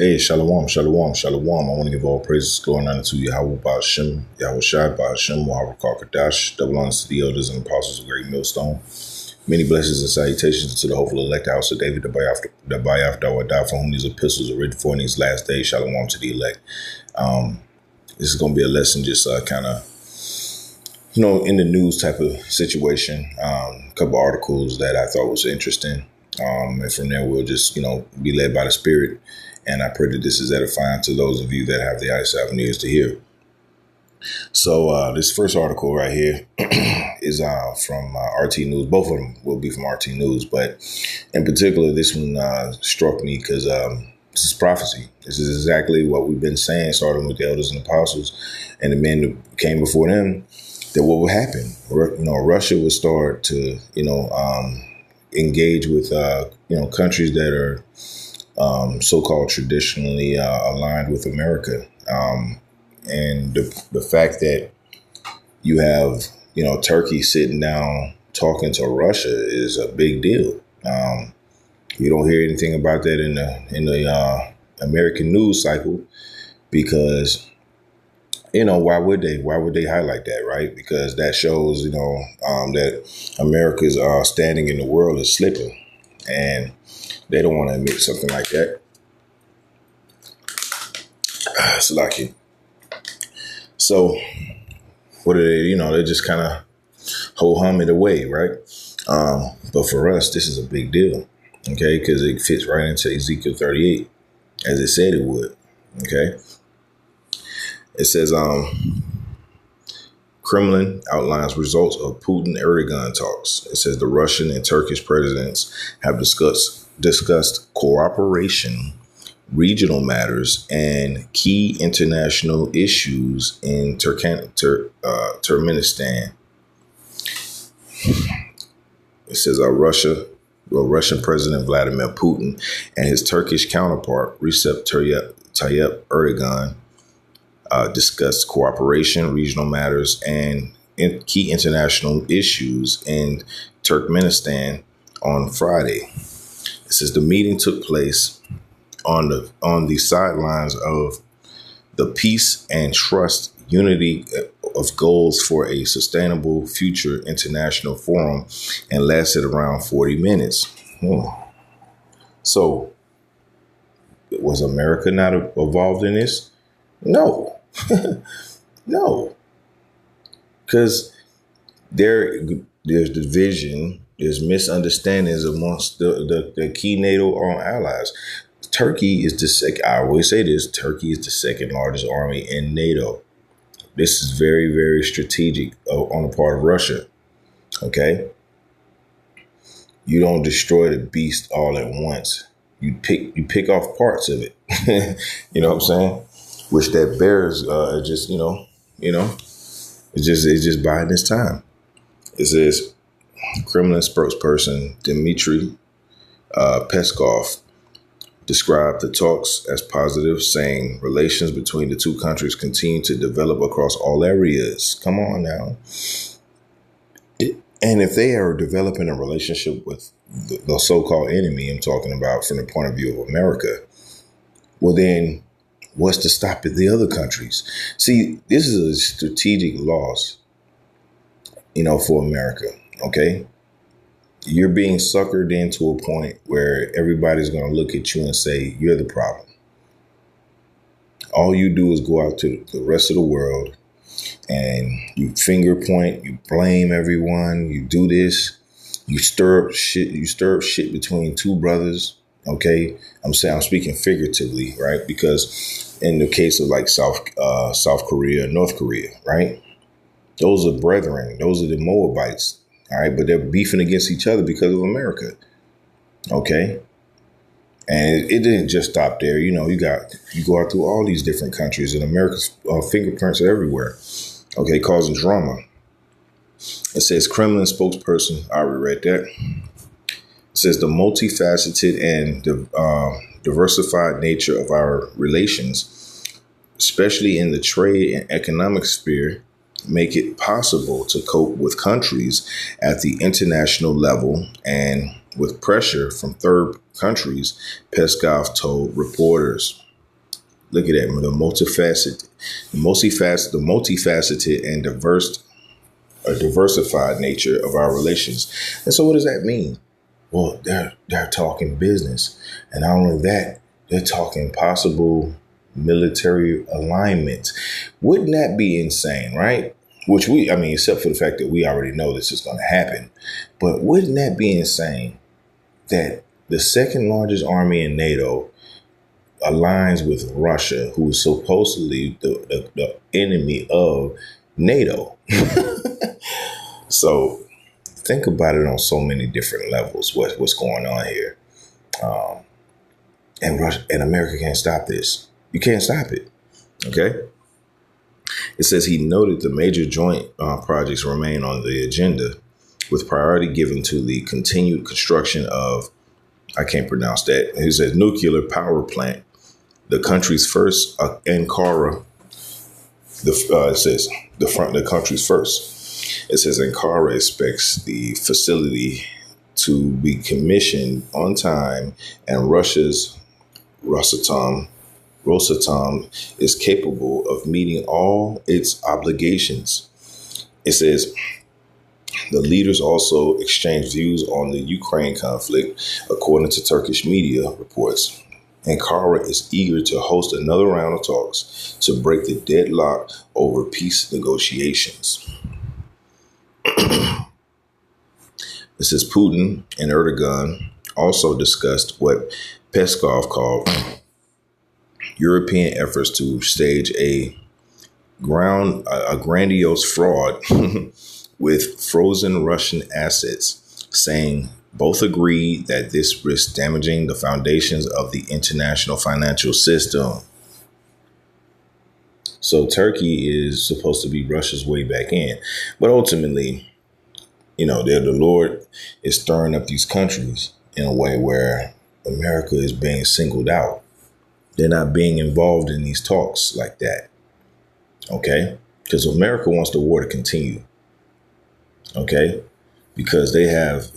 Hey, shalom, shalom, shalom. I want to give all praises going on to Yahweh Ba'ashem, Yahweh Shai Ba'ashem, Yahweh Kadash, double honors to the elders and apostles of Great Millstone. Many blessings and salutations to the hopeful elect house of David, the Bayath Dawadah, for whom these epistles are written for in these last days. Shalom to the elect. This is going to be a lesson just kind of, in the news type of situation. A couple articles that I thought was interesting. And from there, we'll just, be led by the Spirit. And I pray that this is edifying to those of you that have the eyes and ears to hear. So this first article right here is from RT News. Both of them will be from RT News. But in particular, this one struck me because this is prophecy. This is exactly what we've been saying, starting with the elders and apostles and the men that came before them, that what would happen. Russia would start to, engage with, countries that are so-called traditionally aligned with America. And the fact that you have, Turkey sitting down talking to Russia is a big deal. You don't hear anything about that in the American news cycle because, why would they? Why would they highlight that, right? Because that shows, that America's standing in the world is slipping, and they don't want to admit something like that. It's lucky. So what are they, they just kind of ho-hum it away, right? But for us, this is a big deal, okay? Because it fits right into Ezekiel 38, as it said it would, okay? It says, Kremlin outlines results of Putin-Erdogan talks. It says the Russian and Turkish presidents have discussed cooperation, regional matters, and key international issues in Turkmenistan. It says Russian President Vladimir Putin and his Turkish counterpart Recep Tayyip Erdogan discussed cooperation, regional matters, and key international issues in Turkmenistan on Friday. It says the meeting took place on the sidelines of the Peace and Trust Unity of Goals for a Sustainable Future International Forum and lasted around 40 minutes. So, was America not involved in this? No. No. Because there's division, there's misunderstandings amongst the key NATO allies. Turkey is the second, I always say this, Turkey is the second largest army in NATO. This is very, very strategic on the part of Russia. Okay? You don't destroy the beast all at once. You pick off parts of it. You know what I'm saying? Which that bears just, it's just biding its time. It says Kremlin spokesperson Dmitry Peskov described the talks as positive, saying relations between the two countries continue to develop across all areas. Come on now. And if they are developing a relationship with the so-called enemy, I'm talking about from the point of view of America, well then, what's to stop the other countries? See, this is a strategic loss, for America, okay? You're being suckered into a point where everybody's going to look at you and say, you're the problem. All you do is go out to the rest of the world and you finger point, you blame everyone, you do this, you stir up shit between two brothers. Okay, I'm speaking figuratively, right? Because in the case of like South Korea, North Korea, right? Those are brethren. Those are the Moabites. All right, but they're beefing against each other because of America. Okay, and it didn't just stop there. You go out through all these different countries, and America's fingerprints are everywhere. Okay, causing drama. It says Kremlin spokesperson. I already read that. It says the multifaceted and diversified nature of our relations, especially in the trade and economic sphere, make it possible to cope with countries at the international level and with pressure from third countries, Peskov told reporters. Look at that, the multifaceted and diversified nature of our relations. And so what does that mean? Well, they're talking business. And not only that, they're talking possible military alignment. Wouldn't that be insane, right? Except for the fact that we already know this is going to happen. But wouldn't that be insane that the second largest army in NATO aligns with Russia, who is supposedly the enemy of NATO? So think about it on so many different levels. What's going on here? And Russia and America can't stop this. You can't stop it. Okay. It says he noted the major joint projects remain on the agenda, with priority given to the continued construction of, I can't pronounce that. He says nuclear power plant, the country's first, Ankara. It says the country's first. It says Ankara expects the facility to be commissioned on time, and Russia's Rosatom is capable of meeting all its obligations. It says the leaders also exchanged views on the Ukraine conflict, according to Turkish media reports. Ankara is eager to host another round of talks to break the deadlock over peace negotiations. It says Putin and Erdogan also discussed what Peskov called European efforts to stage a grandiose fraud with frozen Russian assets, saying both agreed that this risks damaging the foundations of the international financial system. So Turkey is supposed to be Russia's way back in. But ultimately, the Lord is stirring up these countries in a way where America is being singled out. They're not being involved in these talks like that. Okay? Because America wants the war to continue. Okay? Because they have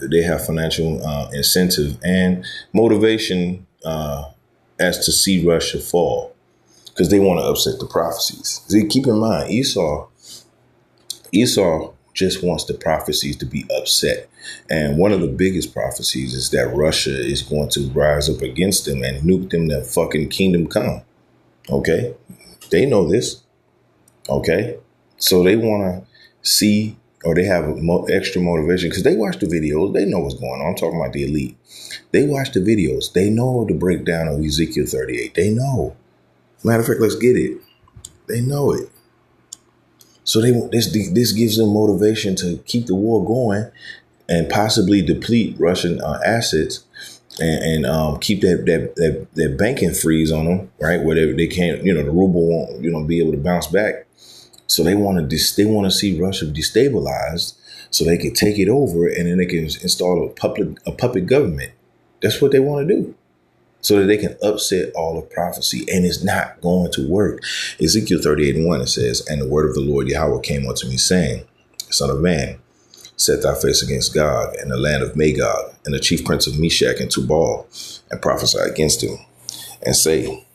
financial incentive and motivation as to see Russia fall. Because they want to upset the prophecies. See, keep in mind, Esau just wants the prophecies to be upset. And one of the biggest prophecies is that Russia is going to rise up against them and nuke them to fucking kingdom come. Okay? They know this. Okay? So they want to see, or they have extra motivation because they watch the videos. They know what's going on. I'm talking about the elite. They watch the videos. They know the breakdown of Ezekiel 38. They know. Matter of fact, let's get it. They know it. So this gives them motivation to keep the war going and possibly deplete Russian assets and keep that banking freeze on them, right? Where they can't, the ruble won't, be able to bounce back. So they want to see Russia destabilized so they can take it over and then they can install a puppet government. That's what they want to do. So that they can upset all of prophecy, and it's not going to work. Ezekiel 38:1, it says, and the word of the Lord Yahweh came unto me, saying, Son of man, set thy face against Gog and the land of Magog, and the chief prince of Meshach and Tubal, and prophesy against him, and say,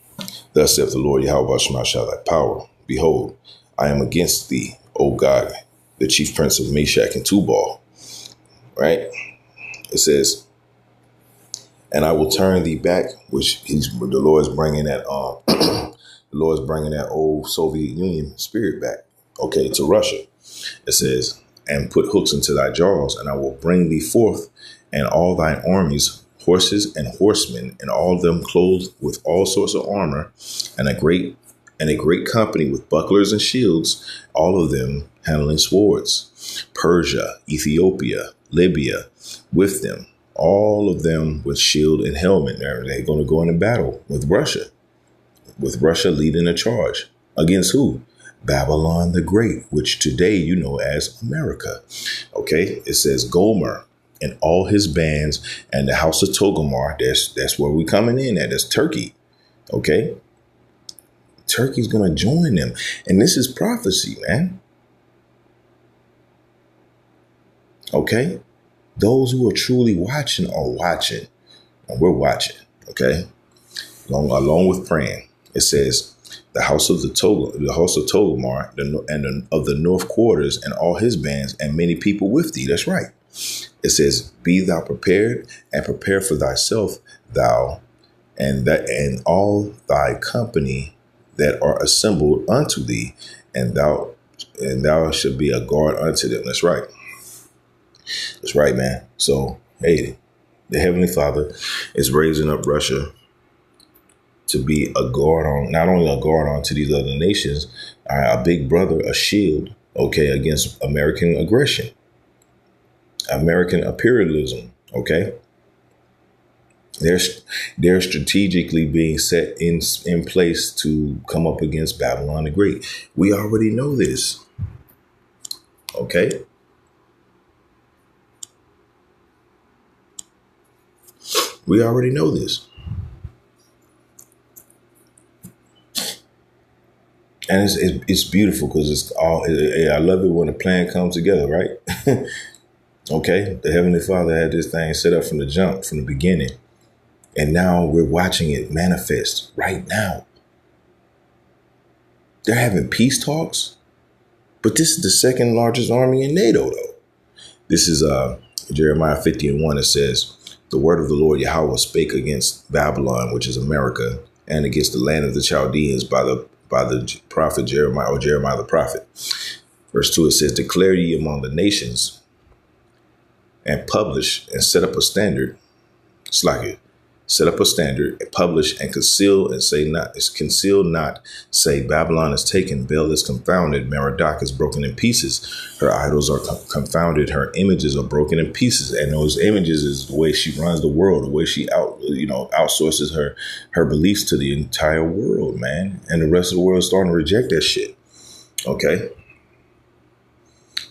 Thus saith the Lord Yahweh shall thy power. Behold, I am against thee, O Gog, the chief prince of Meshach and Tubal. Right? It says, and I will turn thee back, which the Lord is bringing that the Lord is bringing that old Soviet Union spirit back, okay, to Russia. It says, and put hooks into thy jaws, and I will bring thee forth, and all thine armies, horses and horsemen, and all of them clothed with all sorts of armor, and a great company with bucklers and shields, all of them handling swords. Persia, Ethiopia, Libya, with them. All of them with shield and helmet. They're going to go into battle with Russia leading the charge. Against who? Babylon the Great, which today you know as America. Okay, it says Gomer and all his bands and the house of Togomar. That's where we coming in at. That's Turkey. Okay, Turkey's going to join them. And this is prophecy, man. Okay. Those who are truly watching are watching, and we're watching, okay? Along with praying. It says, The house of the house of Togomar, of the north quarters, and all his bands, and many people with thee. That's right. It says, "Be thou prepared, and prepare for thyself, thou and all thy company that are assembled unto thee, and thou should be a guard unto them." That's right. That's right, man. So, hey, the Heavenly Father is raising up Russia to be a guard on, not only a guard on to these other nations, a big brother, a shield, okay, against American aggression, American imperialism, okay. They're strategically being set in place to come up against Babylon the Great. We already know this, okay. We already know this. And it's beautiful because it's all. I love it when a plan comes together, right? Okay, the Heavenly Father had this thing set up from the jump, from the beginning, and now we're watching it manifest right now. They're having peace talks, but this is the second largest army in NATO, though. This is Jeremiah 50:1. It says, "The word of the Lord Yahweh spake against Babylon, which is America, and against the land of the Chaldeans by the prophet Jeremiah, or Jeremiah the prophet." Verse 2, it says, "Declare ye among the nations, and publish and set up a standard." It's like it. Set up a standard, and publish and conceal, and say not, it's conceal not, say, Babylon is taken, Bel is confounded, Merodach is broken in pieces. Her idols are confounded, her images are broken in pieces. And those images is the way she runs the world, the way she outsources her beliefs to the entire world, man. And the rest of the world is starting to reject that shit. Okay.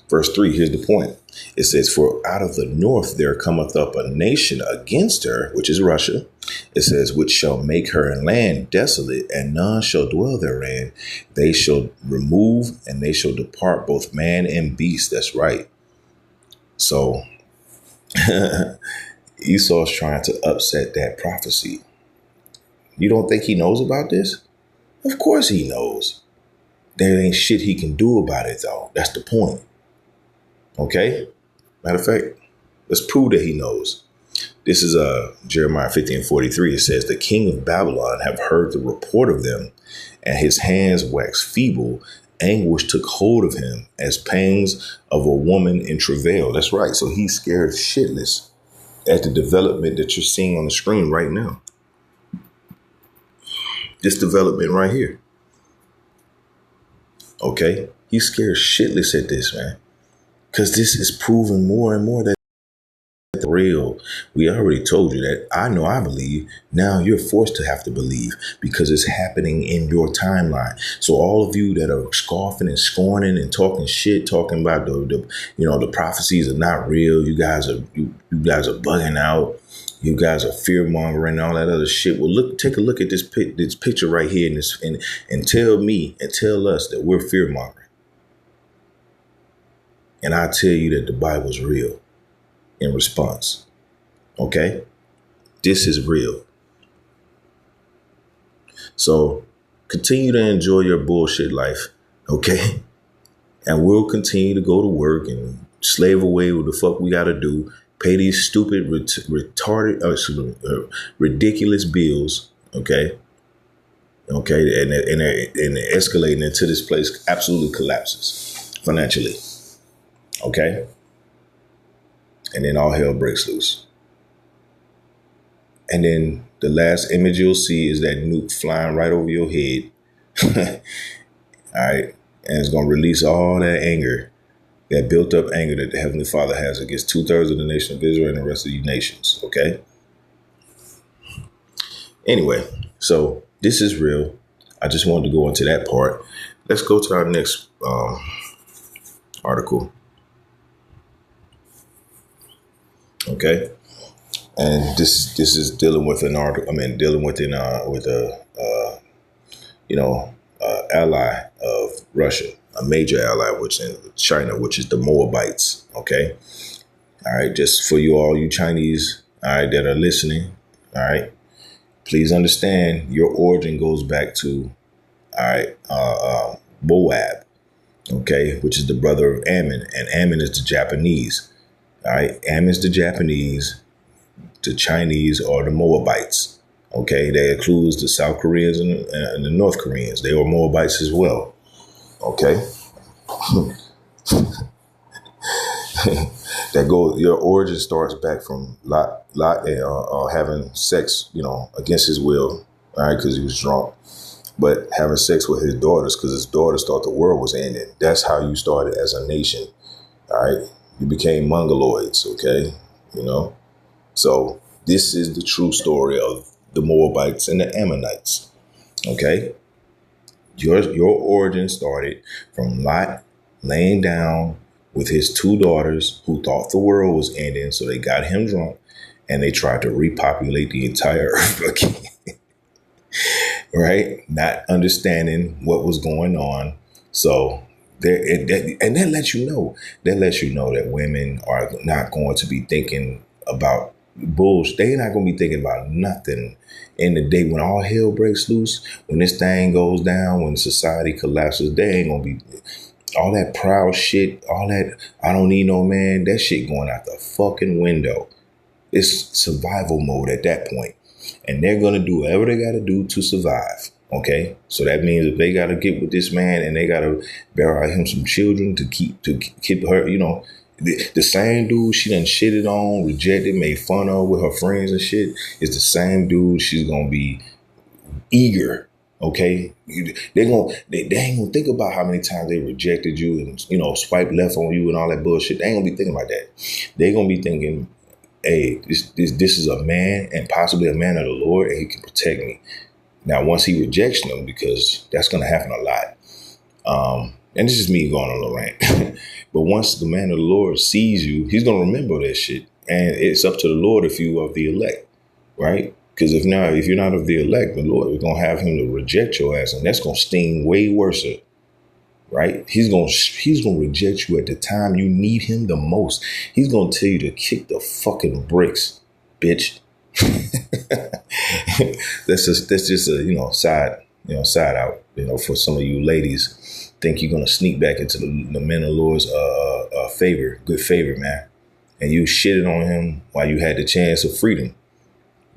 Verse 3, here's the point. It says, "For out of the north there cometh up a nation against her," which is Russia. It says, "which shall make her land desolate, and none shall dwell therein. They shall remove, and they shall depart, both man and beast." That's right. So Esau's trying to upset that prophecy. You don't think he knows about this? Of course he knows. There ain't shit he can do about it, though. That's the point. Okay? Matter of fact, let's prove that he knows. This is Jeremiah 50:43. It says, "The king of Babylon have heard the report of them, and his hands waxed feeble. Anguish took hold of him as pangs of a woman in travail." That's right. So he's scared shitless at the development that you're seeing on the screen right now. This development right here. Okay? He's scared shitless at this, man. Because this is proving more and more that it's real. We already told you that. I know I believe. Now you're forced to have to believe because it's happening in your timeline. So all of you that are scoffing and scorning and talking shit, talking about the prophecies are not real. You guys are bugging out. You guys are fear mongering and all that other shit. Well, take a look at this picture right here and tell me and tell us that we're fear mongering. And I tell you that the Bible's real in response. Okay? This is real. So continue to enjoy your bullshit life. Okay? And we'll continue to go to work and slave away what the fuck we got to do. Pay these stupid, ridiculous bills. Okay? Okay? And they're escalating until this place absolutely collapses financially. Okay. And then all hell breaks loose. And then the last image you'll see is that nuke flying right over your head. All right. And it's going to release all that anger, that built up anger that the Heavenly Father has against 2/3 of the nation of Israel and the rest of the nations. Okay. Anyway, so this is real. I just wanted to go into that part. Let's go to our next article. Okay, and this is dealing with an article. Dealing with ally of Russia, a major ally, which in China, which is the Moabites. Okay, all right. Just for you Chinese, all right, that are listening, all right. Please understand your origin goes back to All right. Moab, okay, which is the brother of Ammon, and Ammon is the Japanese. All right. Ammon's the Japanese, the Chinese are the Moabites. Okay. That includes the South Koreans and the North Koreans. They were Moabites as well. Okay. Your origin starts back from Lot having sex, against his will, all right, because he was drunk, but having sex with his daughters because his daughters thought the world was ending. That's how you started as a nation, all right? You became Mongoloids, okay? So this is the true story of the Moabites and the Ammonites, okay? Your origin started from Lot laying down with his two daughters who thought the world was ending, so they got him drunk and they tried to repopulate the entire earth again. Right? Not understanding what was going on. So that lets you know that women are not going to be thinking about bullshit. They're not going to be thinking about nothing in the day when all hell breaks loose, when this thing goes down, when society collapses. They ain't going to be all that proud shit, all that I don't need no man, that shit going out the fucking window. It's survival mode at that point. And they're going to do whatever they got to do to survive. Okay. So that means if they got to get with this man and they got to bear out him some children to keep her, the same dude she done shitted on, rejected, made fun of with her friends and shit is the same dude she's going to be eager. Okay, they ain't gonna think about how many times they rejected you and swipe left on you and all that bullshit. They ain't gonna be thinking about that. They gonna be thinking, hey, this is a man and possibly a man of the Lord, and he can protect me. Now, once he rejects them, because that's gonna happen a lot. And this is me going on a rant. But once the man of the Lord sees you, he's gonna remember that shit, and it's up to the Lord if you are the elect, right? Because if you're not of the elect, the Lord is going to have him to reject your ass. And that's going to sting way worse. Right? He's going to reject you at the time you need him the most. He's going to tell you to kick the fucking bricks, bitch. That's just a, side out, for some of you ladies think you're going to sneak back into the men of the Lord's good favor, man. And you shitted on him while you had the chance of freedom.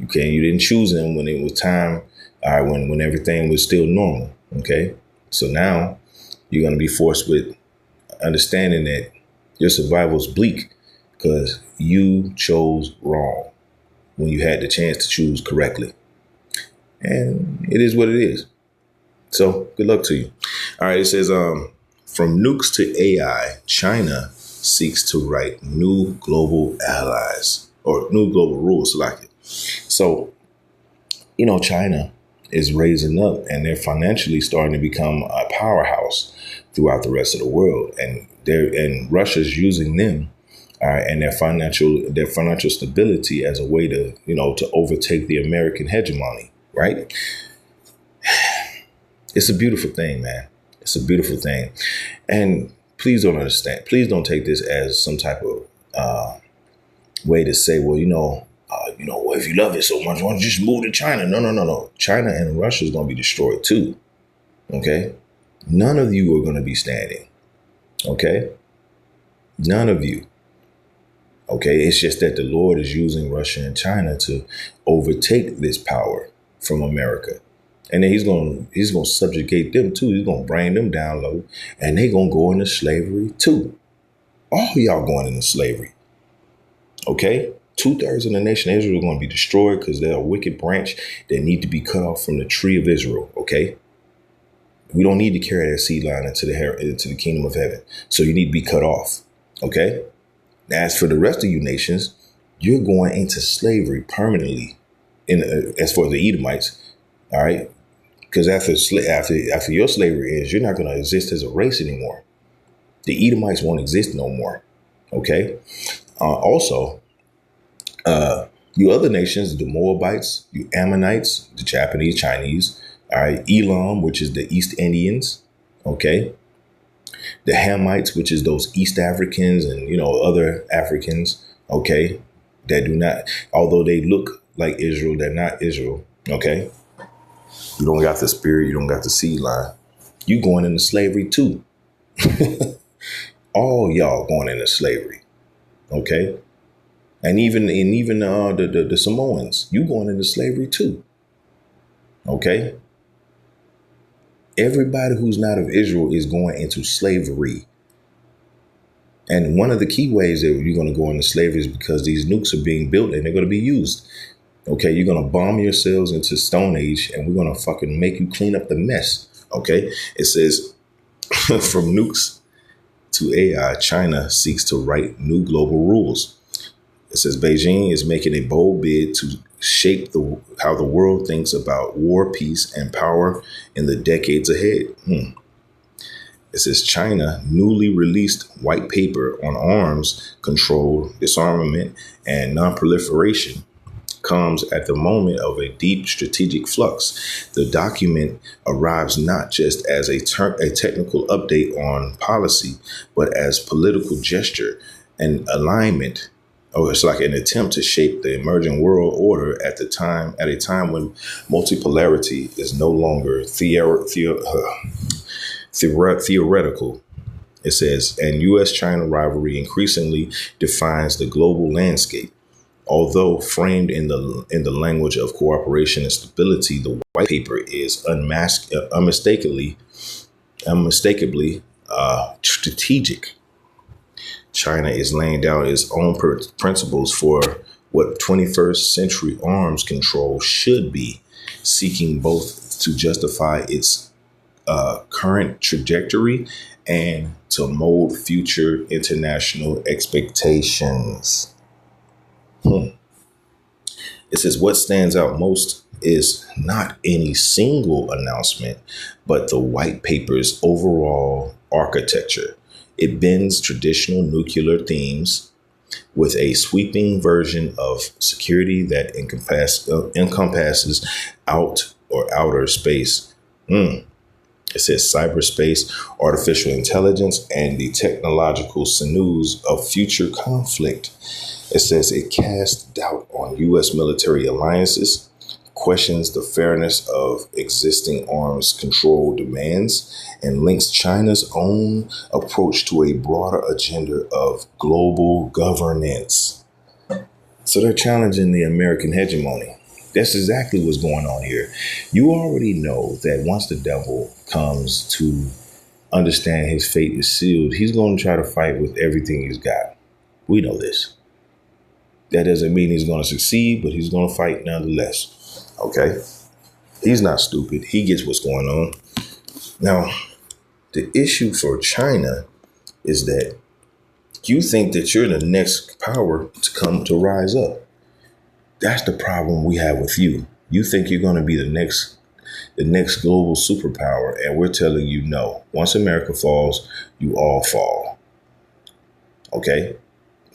Okay, you didn't choose him when it was time, when everything was still normal. Okay, so now you're going to be forced with understanding that your survival is bleak because you chose wrong when you had the chance to choose correctly. And it is what it is. So good luck to you. All right, it says, from nukes to AI, China seeks to write new global allies or new global rules like it. So, China is raising up and they're financially starting to become a powerhouse throughout the rest of the world. And Russia's using them and their financial stability as a way to, to overtake the American hegemony. Right. It's a beautiful thing, man. It's a beautiful thing. And please don't understand. Please don't take this as some type of way to say, well, if you love it so much, why don't you just move to China? No. China and Russia is going to be destroyed too. Okay. None of you are going to be standing. Okay. None of you. Okay. It's just that the Lord is using Russia and China to overtake this power from America. And then he's going to subjugate them too. He's going to bring them down low and they're going to go into slavery too. All y'all going into slavery. Okay. 2/3 of the nation of Israel are going to be destroyed because they're a wicked branch that need to be cut off from the tree of Israel. Okay. We don't need to carry that seed line into the kingdom of heaven. So you need to be cut off. Okay. As for the rest of you nations, you're going into slavery permanently as for the Edomites. All right. Because after your slavery ends, you're not going to exist as a race anymore. The Edomites won't exist no more. OK. Also, you other nations, the Moabites, you Ammonites, the Japanese, Chinese. All right. Elam, which is the East Indians. OK. The Hamites, which is those East Africans and, other Africans. OK. That do not, although they look like Israel, they're not Israel. OK. You don't got the spirit. You don't got the seed line. You going into slavery too. All y'all going into slavery. Okay. And even the Samoans, you going into slavery too. Okay. Everybody who's not of Israel is going into slavery. And one of the key ways that you're going to go into slavery is because these nukes are being built and they're going to be used. Okay, you're going to bomb yourselves into Stone Age and we're going to fucking make you clean up the mess. Okay, it says from nukes to AI, China seeks to write new global rules. It says Beijing is making a bold bid to shape how the world thinks about war, peace, and power in the decades ahead. It says China newly released white paper on arms control, disarmament, and non-proliferation comes at the moment of a deep strategic flux. The document arrives not just as a technical update on policy, but as political gesture and alignment. It's like an attempt to shape the emerging world order at a time when multipolarity is no longer theoretical. It says, and U.S.-China rivalry increasingly defines the global landscape. Although framed in the language of cooperation and stability, the white paper is unmistakably strategic. China is laying down its own principles for what 21st century arms control should be, seeking both to justify its current trajectory and to mold future international expectations. It says what stands out most is not any single announcement, but the white paper's overall architecture. It bends traditional nuclear themes with a sweeping version of security that encompasses outer space. It says cyberspace, artificial intelligence, and the technological sinews of future conflict. It says it casts doubt on U.S. military alliances, questions the fairness of existing arms control demands, and links China's own approach to a broader agenda of global governance. So they're challenging the American hegemony. That's exactly what's going on here. You already know that once the devil comes to understand his fate is sealed, he's going to try to fight with everything he's got. We know this. That doesn't mean he's going to succeed, but he's going to fight nonetheless. Okay? He's not stupid. He gets what's going on. Now, the issue for China is that you think that you're the next power to rise up. That's the problem we have with you. You think you're going to be the next global superpower, and we're telling you no. Once America falls, you all fall. Okay?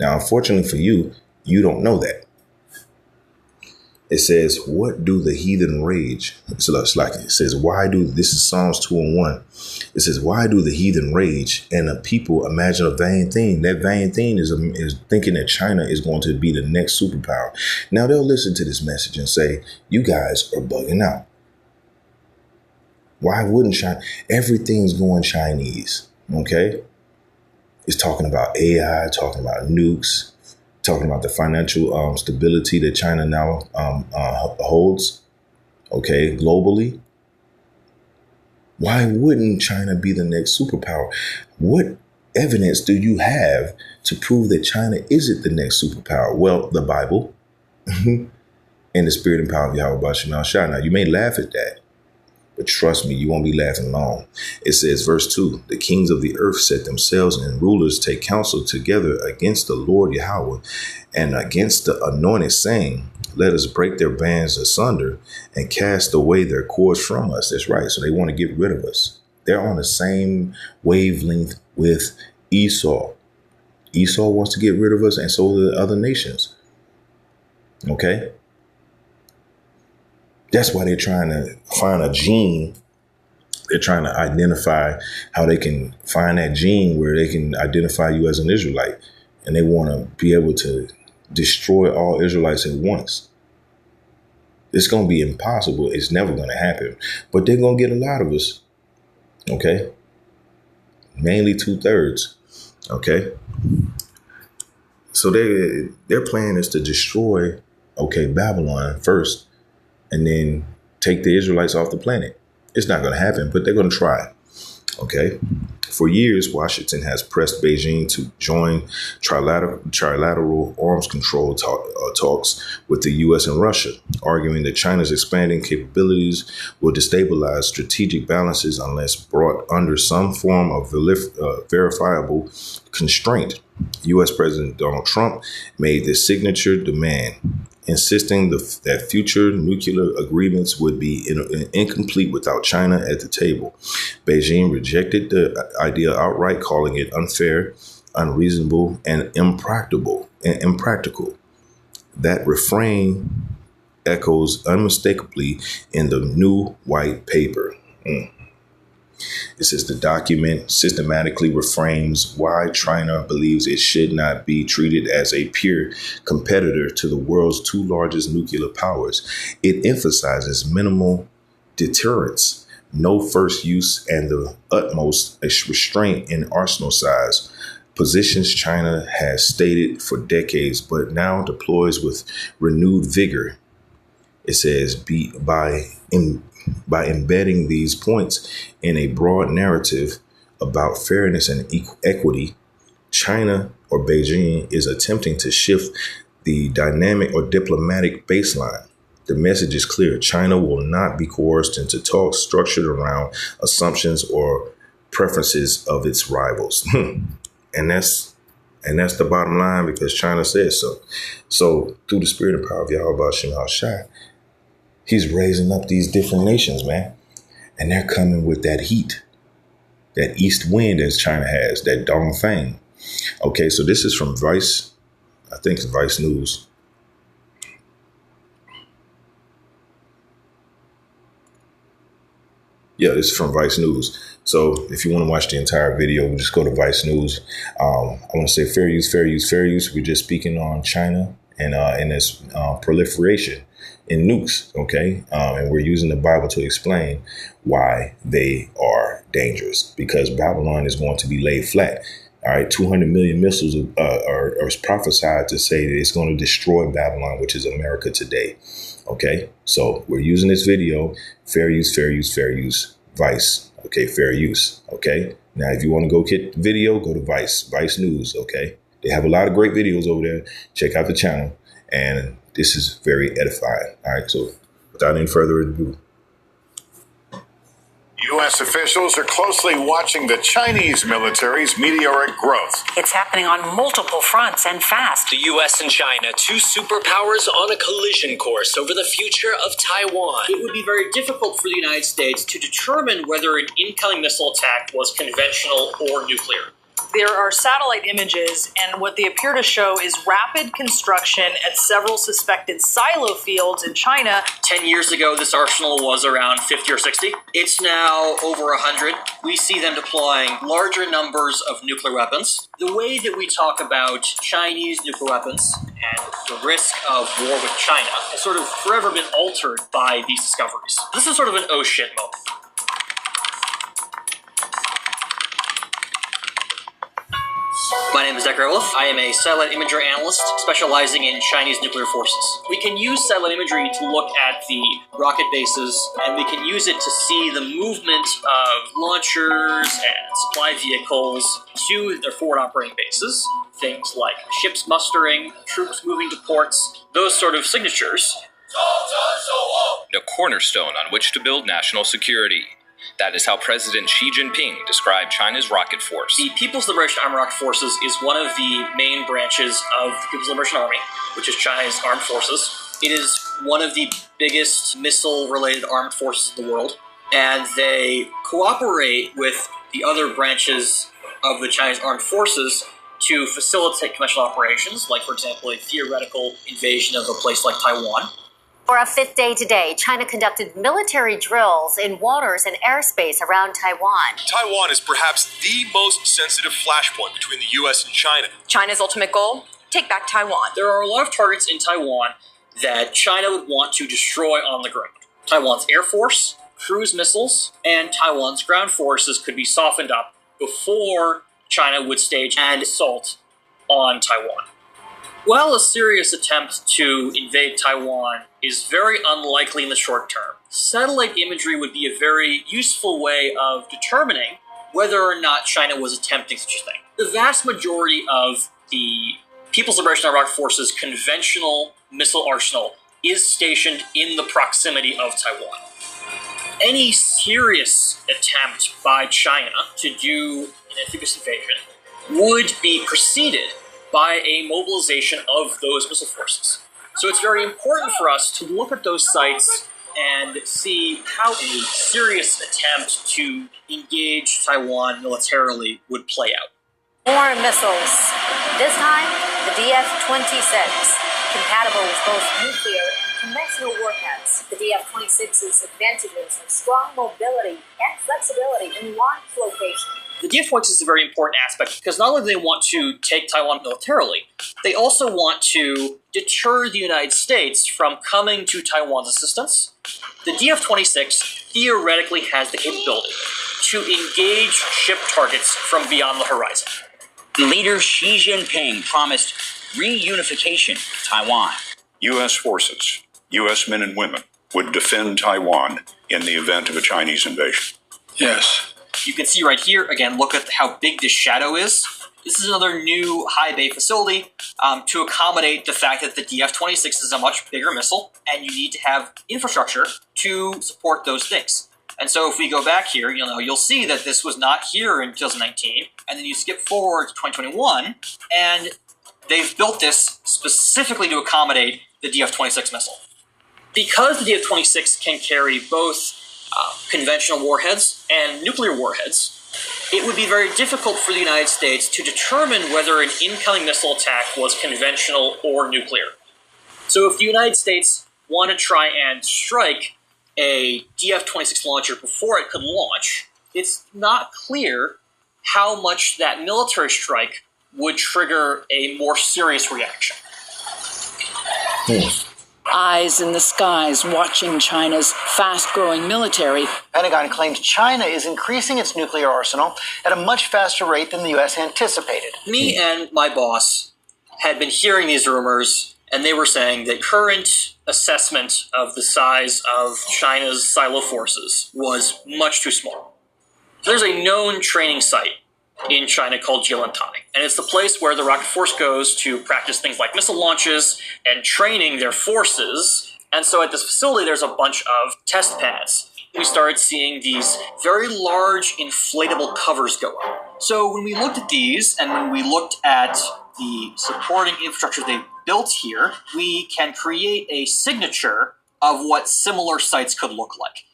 Now, unfortunately for you, you don't know that. It says, what do the heathen rage? It's like it says, this is Psalms 2:1. It says, why do the heathen rage and the people imagine a vain thing? That vain thing is thinking that China is going to be the next superpower. Now they'll listen to this message and say, you guys are bugging out. Why wouldn't China? Everything's going Chinese. Okay. It's talking about AI, talking about nukes, talking about the financial stability that China now holds, okay, globally. Why wouldn't China be the next superpower? What evidence do you have to prove that China isn't the next superpower? Well, the Bible and the spirit and power of Yahweh Shema Shah. Now, you may laugh at that, but trust me, you won't be laughing long. It says, verse 2, the kings of the earth set themselves and rulers take counsel together against the Lord Yahweh and against the anointed, saying, let us break their bands asunder and cast away their cords from us. That's right. So they want to get rid of us. They're on the same wavelength with Esau. Esau wants to get rid of us, and so do the other nations. Okay? That's why they're trying to find a gene. They're trying to identify how they can find that gene where they can identify you as an Israelite. And they want to be able to destroy all Israelites at once. It's going to be impossible. It's never going to happen. But they're going to get a lot of us. Okay. Mainly 2/3. Okay. So their plan is to destroy, Babylon first, and then take the Israelites off the planet. It's not going to happen, but they're going to try. Okay. For years, Washington has pressed Beijing to join trilateral arms control talks with the U.S. and Russia, arguing that China's expanding capabilities will destabilize strategic balances unless brought under some form of verifiable constraint. U.S. President Donald Trump made this signature demand, insisting that future nuclear agreements would be incomplete without China at the table. Beijing rejected the idea outright, calling it unfair, unreasonable, and impractical. That refrain echoes unmistakably in the new white paper. It says the document systematically reframes why China believes it should not be treated as a peer competitor to the world's two largest nuclear powers. It emphasizes minimal deterrence, no first use, and the utmost restraint in arsenal size. Positions China has stated for decades, but now deploys with renewed vigor. It says by embedding these points in a broad narrative about fairness and equity, China or Beijing is attempting to shift the dynamic or diplomatic baseline. The message is clear. China will not be coerced into talks structured around assumptions or preferences of its rivals. And that's the bottom line, because China says so. So through the spirit and power of Yahweh Ba'Shem HaShai, he's raising up these different nations, man. And they're coming with that heat, that east wind as China has, that Dongfang. Okay, so this is from Vice. I think it's Vice News. Yeah, this is from Vice News. So if you want to watch the entire video, just go to Vice News. I want to say fair use, fair use, fair use. We're just speaking on China and its proliferation in nukes, okay? And we're using the Bible to explain why they are dangerous, because Babylon is going to be laid flat. All right, 200 million missiles are prophesied to say that it's going to destroy Babylon, which is America today. Okay, so we're using this video, fair use, fair use, fair use, Vice. Okay, fair use. Okay, now if you want to go get the video, go to Vice News. Okay, they have a lot of great videos over there. Check out the channel, and this is very edifying. All right, so without any further ado. U.S. officials are closely watching the Chinese military's meteoric growth. It's happening on multiple fronts and fast. The U.S. and China, two superpowers on a collision course over the future of Taiwan. It would be very difficult for the United States to determine whether an incoming missile attack was conventional or nuclear. There are satellite images, and what they appear to show is rapid construction at several suspected silo fields in China. 10 years ago, this arsenal was around 50 or 60. It's now over 100. We see them deploying larger numbers of nuclear weapons. The way that we talk about Chinese nuclear weapons and the risk of war with China has sort of forever been altered by these discoveries. This is sort of an oh shit moment. My name is Decker Wolf. I am a satellite imagery analyst specializing in Chinese nuclear forces. We can use satellite imagery to look at the rocket bases, and we can use it to see the movement of launchers and supply vehicles to their forward operating bases. Things like ships mustering, troops moving to ports, those sort of signatures. The cornerstone on which to build national security. That is how President Xi Jinping described China's rocket force. The People's Liberation Army Rocket Forces is one of the main branches of the People's Liberation Army, which is China's armed forces. It is one of the biggest missile-related armed forces in the world, and they cooperate with the other branches of the Chinese armed forces to facilitate conventional operations, like, for example, a theoretical invasion of a place like Taiwan. For a fifth day today, China conducted military drills in waters and airspace around Taiwan. Taiwan is perhaps the most sensitive flashpoint between the U.S. and China. China's ultimate goal? Take back Taiwan. There are a lot of targets in Taiwan that China would want to destroy on the ground. Taiwan's Air Force, cruise missiles, and Taiwan's ground forces could be softened up before China would stage an assault on Taiwan. While a serious attempt to invade Taiwan is very unlikely in the short term, satellite imagery would be a very useful way of determining whether or not China was attempting such a thing. The vast majority of the People's Liberation Armed Forces conventional missile arsenal is stationed in the proximity of Taiwan. Any serious attempt by China to do an amphibious invasion would be preceded by a mobilization of those missile forces. So it's very important for us to look at those sites and see how a serious attempt to engage Taiwan militarily would play out. More missiles. This time, the DF-26, compatible with both nuclear and conventional warheads. The DF-26's advantages are strong mobility and flexibility in launch location. The DF-26 is a very important aspect because not only do they want to take Taiwan militarily, they also want to deter the United States from coming to Taiwan's assistance. The DF-26 theoretically has the capability to engage ship targets from beyond the horizon. Leader Xi Jinping promised reunification of Taiwan. U.S. forces, U.S. men and women, would defend Taiwan in the event of a Chinese invasion. Yes. You can see right here, again, look at how big this shadow is. This is another new high bay facility to accommodate the fact that the DF-26 is a much bigger missile, and you need to have infrastructure to support those things. And so if we go back here, you'll see that this was not here in 2019, and then you skip forward to 2021, and they've built this specifically to accommodate the DF-26 missile. Because the DF-26 can carry both conventional warheads and nuclear warheads, it would be very difficult for the United States to determine whether an incoming missile attack was conventional or nuclear. So if the United States want to try and strike a DF-26 launcher before it could launch, it's not clear how much that military strike would trigger a more serious reaction. Eyes in the skies watching China's fast-growing military. Pentagon claims China is increasing its nuclear arsenal at a much faster rate than the U.S. anticipated. Me and my boss had been hearing these rumors, and they were saying that current assessment of the size of China's silo forces was much too small. There's a known training site in China called Jilantai, and it's the place where the Rocket Force goes to practice things like missile launches and training their forces. And so at this facility, there's a bunch of test pads. We started seeing these very large inflatable covers go up. So when we looked at these, and when we looked at the supporting infrastructure they built here, we can create a signature of what similar sites could look like.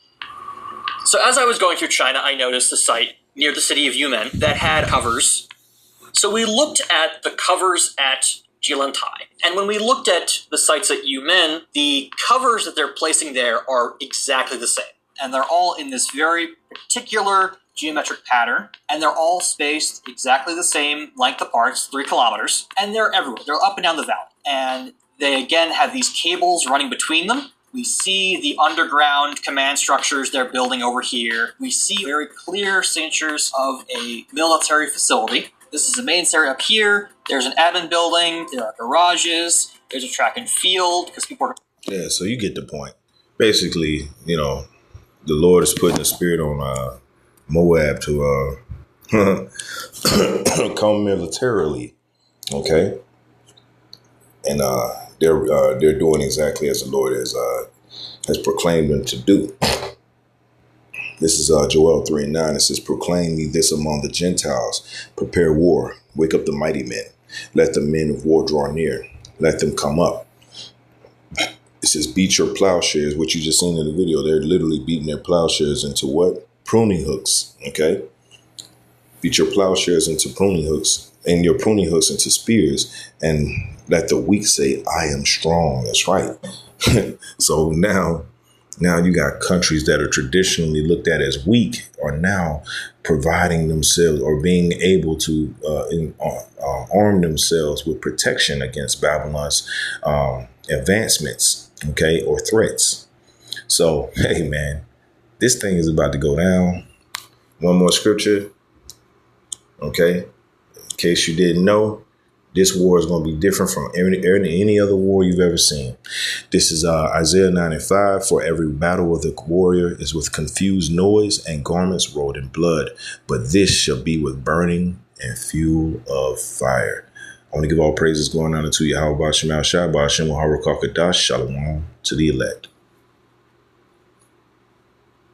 So as I was going through China, I noticed a site near the city of Yumen that had covers. So we looked at the covers at Jilantai. And when we looked at the sites at Yumen, the covers that they're placing there are exactly the same. And they're all in this very particular geometric pattern. And they're all spaced exactly the same length apart, 3 kilometers. And they're everywhere. They're up and down the valley. And they, again, have these cables running between them. We see the underground command structures they're building over here. We see very clear signatures of a military facility. This is the main area up here. There's an admin building. There are garages. There's a track and field because people are... Yeah, so you get the point. Basically, the Lord is putting the spirit on Moab to come militarily, okay? And they're doing exactly as the Lord has proclaimed them to do. This is Joel 3:9. It says, "Proclaim ye this among the Gentiles. Prepare war. Wake up the mighty men. Let the men of war draw near. Let them come up." It says, "Beat your plowshares," which you just seen in the video. They're literally beating their plowshares into what? Pruning hooks. Okay. Beat your plowshares into pruning hooks, and your pruning hooks into spears, and let the weak say, "I am strong." That's right. So now you got countries that are traditionally looked at as weak are now providing themselves or being able to arm themselves with protection against Babylon's advancements, okay, or threats. So, hey, man, this thing is about to go down. One more scripture, okay, in case you didn't know. This war is going to be different from any other war you've ever seen. This is Isaiah 9:5. For every battle of the warrior is with confused noise and garments rolled in blood, but this shall be with burning and fuel of fire. I want to give all praises going on to Yahweh Ba'Shem Al Shai, Ba'Shem Harakakadash, Shalom to the elect.